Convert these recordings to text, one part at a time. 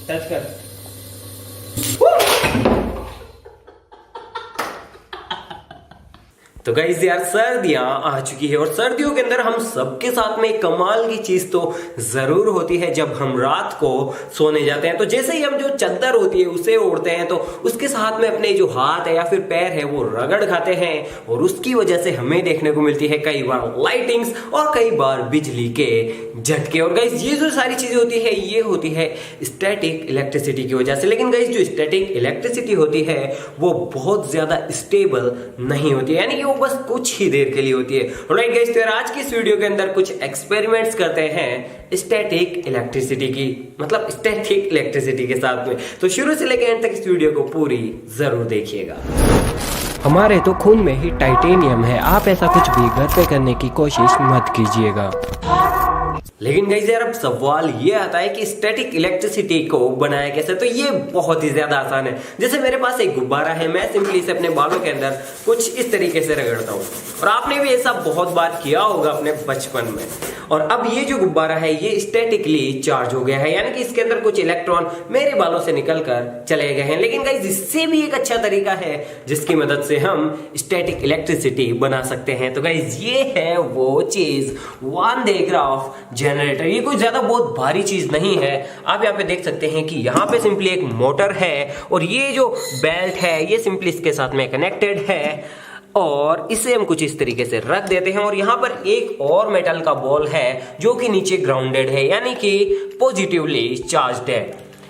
Touch कर। तो guys यार सर्दियां आ चुकी है और सर्दियों के अंदर हम सबके साथ में एक कमाल की चीज तो जरूर होती है जब हम रात को सोने जाते हैं। तो जैसे ही हम जो चादर होती है उसे ओढ़ते हैं तो उसके साथ में अपने जो हाथ है या फिर पैर है वो रगड़ खाते हैं और उसकी वजह से हमें देखने को मिलती है कई बार लाइटिंग्स और कई बार बिजली के झटके। और गाइस ये जो सारी चीजें होती है ये होती है स्टैटिक इलेक्ट्रिसिटी की वजह से। लेकिन गाइस जो स्टैटिक इलेक्ट्रिसिटी होती है वो बहुत ज्यादा स्टेबल नहीं होती है, यानी कि वो बस कुछ ही देर के लिए होती है। ऑलराइट गाइस, तो यार आज की इस वीडियो के अंदर कुछ एक्सपेरिमेंट्स करते हैं स्टैटिक इलेक्ट्रिसिटी की, मतलब स्टैटिक इलेक्ट्रिसिटी के साथ में। तो शुरू से लेकर एंड तक इस वीडियो को पूरी जरूर देखिएगा। हमारे तो खून में ही टाइटेनियम है, आप ऐसा कुछ भी घर पे करने की कोशिश मत कीजिएगा। लेकिन गाइस यार अब सवाल ये आता है कि स्टैटिक इलेक्ट्रिसिटी को बनाया कैसे। तो ये बहुत ही ज्यादा आसान है। जैसे मेरे पास एक गुब्बारा है, मैं सिंपली इसे अपने बालों के अंदर कुछ इस तरीके से रगड़ता हूँ और आपने भी ऐसा बहुत बार किया होगा अपने बचपन में। और अब ये जो गुब्बारा है ये स्टैटिकली चार्ज हो गया है, यानी कि इसके अंदर कुछ इलेक्ट्रॉन मेरे बालों से निकलकर चले गए हैं। लेकिन गाइस इससे भी एक अच्छा तरीका है जिसकी मदद से हम स्टैटिक इलेक्ट्रिसिटी बना सकते हैं। तो गाइस ये है वो चीज, वान डे ग्राफ जनरेटर। ये कोई ज्यादा बहुत भारी चीज नहीं है। आप यहाँ पे देख सकते हैं कि यहाँ पे सिंपली एक मोटर है और ये जो बेल्ट है ये सिंपली इसके साथ में कनेक्टेड है और इसे हम कुछ इस तरीके से रख देते हैं। और यहाँ पर एक और मेटल का बॉल है जो कि नीचे ग्राउंडेड है, यानी कि पॉजिटिवली चार्ज्ड है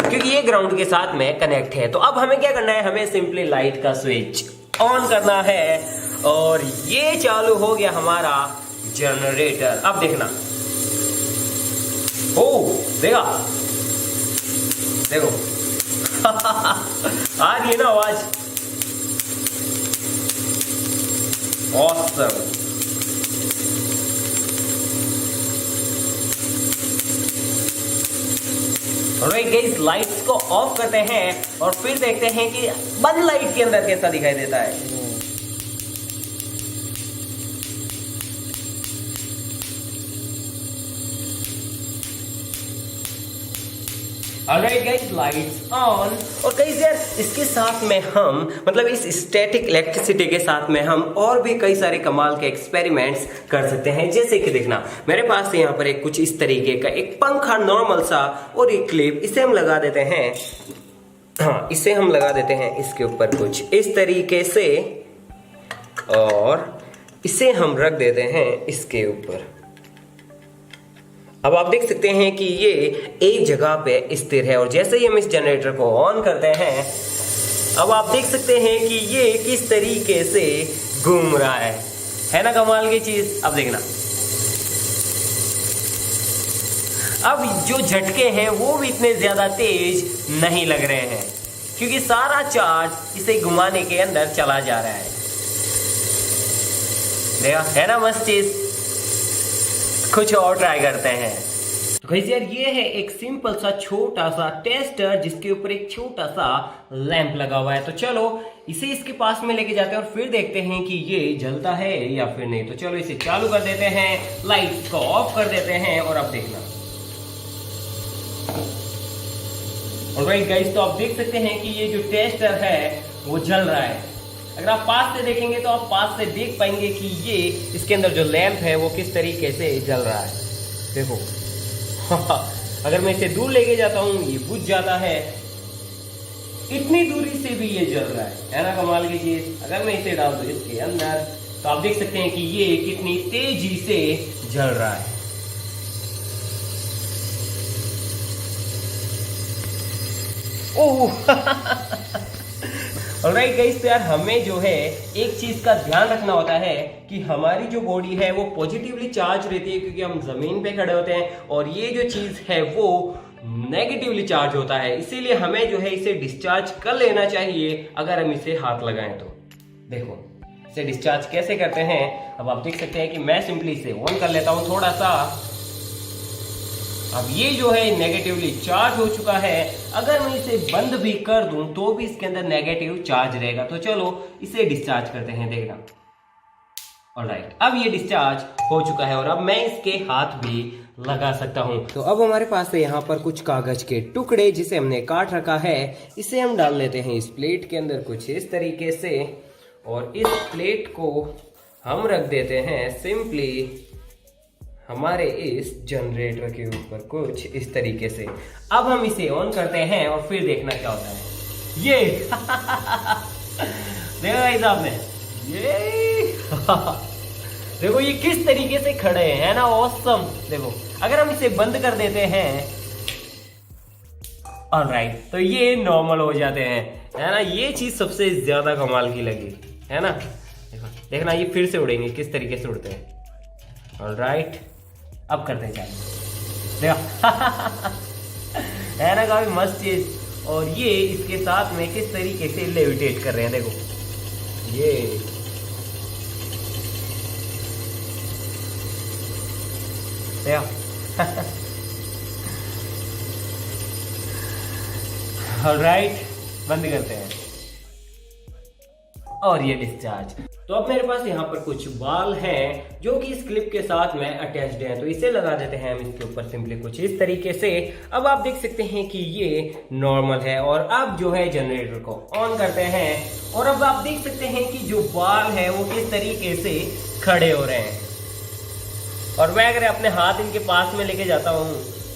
क्योंकि ये ग्राउंड के साथ में कनेक्ट है। तो अब हमें क्या करना है, हमें सिंपली लाइट का स्विच ऑन करना है और ये चालू हो गया हमारा जनरेटर। अब देखना, ओ देखा, देखो आ रही है ना आवाज, ऑसम। ऑलराइट गाइस, लाइट्स को ऑफ करते हैं और फिर देखते हैं कि बंद लाइट के अंदर कैसा दिखाई देता है। Alright guys, lights on. और गाइस यार इसके साथ में हम, मतलब इस स्टैटिक इलेक्ट्रिसिटी के साथ में हम और भी कई सारे कमाल के एक्सपेरिमेंट्स कर सकते हैं। जैसे कि देखना, मेरे पास यहाँ पर एक कुछ इस तरीके का एक पंखा नॉर्मल सा और एक क्लिप, इसे हम लगा देते हैं। हाँ, इसे हम लगा देते हैं इसके ऊपर कुछ इस तरीके से और इसे हम रख देते हैं इसके ऊपर। अब आप देख सकते हैं कि ये एक जगह पे स्थिर है और जैसे ही हम इस जनरेटर को ऑन करते हैं अब आप देख सकते हैं कि ये किस तरीके से घूम रहा है ना कमाल की चीज। अब देखना, अब जो झटके हैं वो भी इतने ज्यादा तेज नहीं लग रहे हैं क्योंकि सारा चार्ज इसे घुमाने के अंदर चला जा रहा है। देखा है ना मस्त चीज। कुछ और ट्राई करते हैं। तो गाइस यार ये है एक सिंपल सा छोटा सा टेस्टर जिसके ऊपर एक छोटा सा लैंप लगा हुआ है। तो चलो इसे इसके पास में लेके जाते हैं और फिर देखते हैं कि ये जलता है या फिर नहीं। तो चलो इसे चालू कर देते हैं, लाइट्स को ऑफ कर देते हैं और अब देखना। ऑलराइट गाइस, तो आप देख सकते हैं कि ये जो टेस्टर है वो जल रहा है। अगर आप पास से देखेंगे तो आप पास से देख पाएंगे कि ये इसके अंदर जो लैंप है वो किस तरीके से जल रहा है। देखो अगर मैं इसे दूर लेके जाता हूँ ये बुझ जाता है, इतनी दूरी से भी ये जल रहा है ना कमाल की चीज। अगर मैं इसे डाल दूं इसके अंदर तो आप देख सकते हैं कि ये कितनी तेजी से जल रहा है। ओह ऑलराइट गाइस, तो यार हमें जो है एक चीज का ध्यान रखना होता है कि हमारी जो बॉडी है वो पॉजिटिवली चार्ज रहती है क्योंकि हम जमीन पे खड़े होते हैं और ये जो चीज है वो नेगेटिवली चार्ज होता है। इसीलिए हमें जो है इसे डिस्चार्ज कर लेना चाहिए अगर हम इसे हाथ लगाएं तो। देखो इसे डिस्चार्ज कैसे करते हैं। अब आप देख सकते हैं कि मैं सिंपली इसे ऑन कर लेता हूं थोड़ा सा। अब ये जो है नेगेटिवली चार्ज हो चुका है। अगर मैं इसे बंद भी कर दूं तो भी इसके अंदर नेगेटिव चार्ज रहेगा। तो चलो इसे डिस्चार्ज करते हैं, देखना। ऑलराइट, अब ये डिस्चार्ज हो चुका है और अब मैं इसके हाथ भी लगा सकता हूँ। तो अब हमारे पास है यहाँ पर कुछ कागज के टुकड़े जिसे हमने काट रखा है, इसे हम डाल लेते हैं इस प्लेट के अंदर कुछ इस तरीके से, और इस प्लेट को हम रख देते हैं सिंपली हमारे इस जनरेटर के ऊपर कुछ इस तरीके से। अब हम इसे ऑन करते हैं और फिर देखना क्या होता है। ये देखो भाई साहब ने ये देखो ये किस तरीके से खड़े हैं, है ना, ऑसम। देखो अगर हम इसे बंद कर देते हैं, ऑलराइट, तो ये नॉर्मल हो जाते हैं, है ना। ये चीज सबसे ज्यादा कमाल की लगी, है ना। देखो देखना ये फिर से उड़ेंगे, किस तरीके से उड़ते हैं। ऑलराइट, अब करते हैं चालू। देखो है ना, काफी मस्त चीज। और ये इसके साथ में किस तरीके से लेविटेट कर रहे हैं, देखो ये ऑलराइट, बंद करते हैं और ये डिस्चार्ज। तो अब मेरे पास यहाँ पर कुछ बाल हैं जो कि इस क्लिप के साथ में अटैच्ड हैं, तो इसे लगा देते हैं हम इसके ऊपर सिंपली कुछ इस तरीके से। अब आप देख सकते हैं कि ये नॉर्मल है। और अब जो है जनरेटर को ऑन करते हैं, और अब आप देख सकते हैं कि जो बाल है वो किस तरीके से खड़े हो रहे हैं। और मैं अगर अपने हाथ इनके पास में लेके जाता हूँ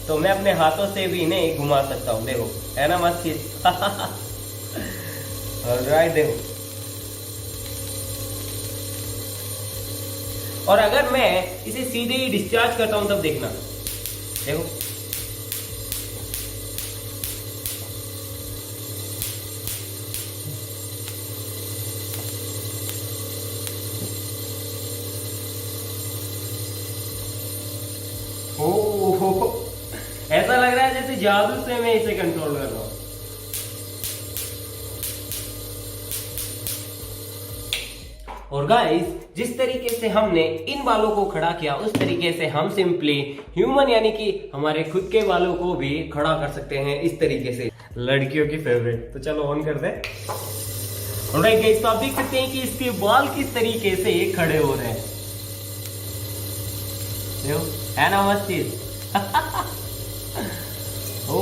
तो मैं अपने हाथों से भी इन्हें घुमा सकता हूँ, देखो, है ना मस्त चीज। ऑलराइट, देखो। और अगर मैं इसे सीधे ही डिस्चार्ज करता हूं तब देखना, देखो ओ, ऐसा लग रहा है जैसे जादू से मैं इसे कंट्रोल कर रहा हूं। और गाइस, जिस तरीके से हमने इन बालों को खड़ा किया उस तरीके से हम सिंपली ह्यूमन यानी कि हमारे खुद के बालों को भी खड़ा कर सकते हैं इस तरीके से, लड़कियों की फेवरेट। तो चलो ऑन कर दे। ऑलराइट गाइस, तो आप देख सकते हैं कि इसके बाल किस तरीके से खड़े हो रहे हैं, देखो, है ना मस्त चीज। ओ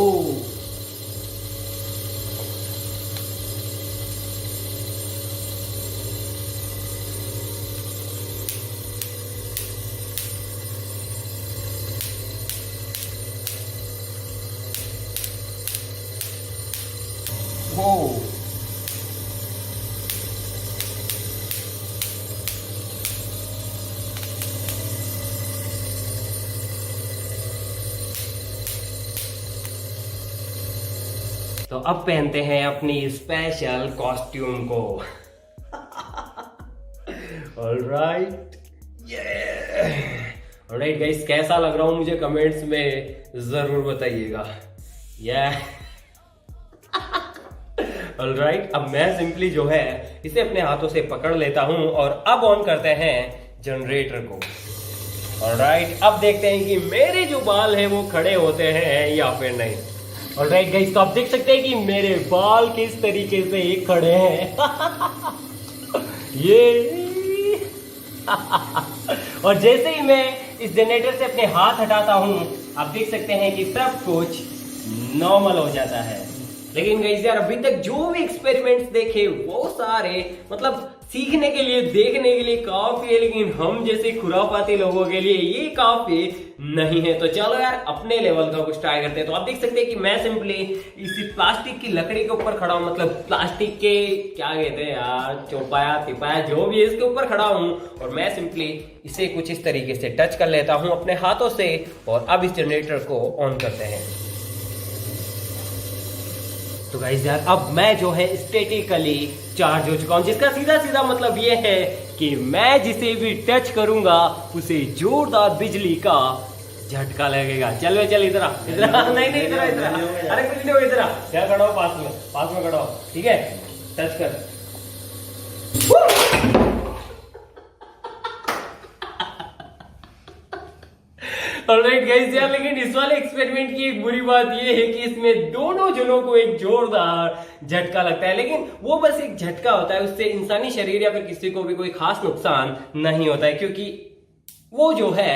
तो अब पहनते हैं अपनी स्पेशल कॉस्ट्यूम को। ऑलराइट, ऑलराइट गाइस, कैसा लग रहा हूं मुझे कमेंट्स में जरूर बताइएगा। ऑलराइट, अब मैं सिंपली जो है इसे अपने हाथों से पकड़ लेता हूं और अब ऑन करते हैं जनरेटर को। ऑलराइट, अब देखते हैं कि मेरे जो बाल हैं वो खड़े होते हैं या फिर नहीं। ऑलराइट गाइस, तो आप देख सकते हैं कि मेरे बाल किस तरीके से खड़े हैं। ये और जैसे ही मैं इस जनरेटर से अपने हाथ हटाता हूं, आप देख सकते हैं कि सब कुछ नॉर्मल हो जाता है। लेकिन गाइस यार, अभी तक जो भी एक्सपेरिमेंट्स देखे वो सारे मतलब सीखने के लिए, देखने के लिए काफी है, लेकिन हम जैसे खुराफाती लोगों के लिए ये काफी नहीं है। तो चलो यार, अपने लेवल का कुछ ट्राई करते हैं। तो आप देख सकते हैं कि मैं सिंपली इसी प्लास्टिक की लकड़ी के ऊपर खड़ा हूं, मतलब प्लास्टिक के क्या कहते हैं यार, चौपाया तिपाया जो भी है, इसके ऊपर खड़ा हूं। और मैं सिंपली इसे कुछ इस तरीके से टच कर लेता हूं अपने हाथों से। और अब इस जनरेटर को ऑन करते हैं। तो गाइस यार, अब मैं जो है स्टैटिकली चार्ज हो चुका हूं, जिसका सीधा सीधा मतलब ये है कि मैं जिसे भी टच करूंगा उसे जोरदार बिजली का झटका लगेगा। चल चल, इधर नहीं इधर, अरे कुछ नहीं, इधर क्या खड़ा हो, पास में खड़ा हो, ठीक है, टच कर। ऑलराइट गाइस यार, लेकिन इस वाले एक्सपेरिमेंट की एक बुरी बात ये है कि इसमें दोनों जनों को एक जोरदार झटका लगता है, लेकिन वो बस एक झटका होता है, उससे इंसानी शरीर या फिर किसी को भी कोई खास नुकसान नहीं होता है, क्योंकि वो जो है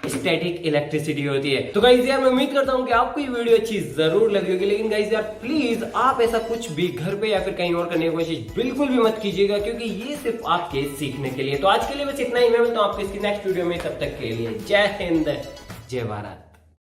स्टैटिक इलेक्ट्रिसिटी होती है। तो गाइस यार मैं उम्मीद करता हूँ कि आपको ये वीडियो अच्छी जरूर लगी होगी, लेकिन गाइस यार प्लीज आप ऐसा कुछ भी घर पे या फिर कहीं और करने की कोशिश बिल्कुल भी मत कीजिएगा, क्योंकि ये सिर्फ आपके सीखने के लिए। तो आज के लिए बस इतना ही, मैं मिलता हूँ आपके नेक्स्ट वीडियो में। तब तक के लिए जय हिंद, जय भारत।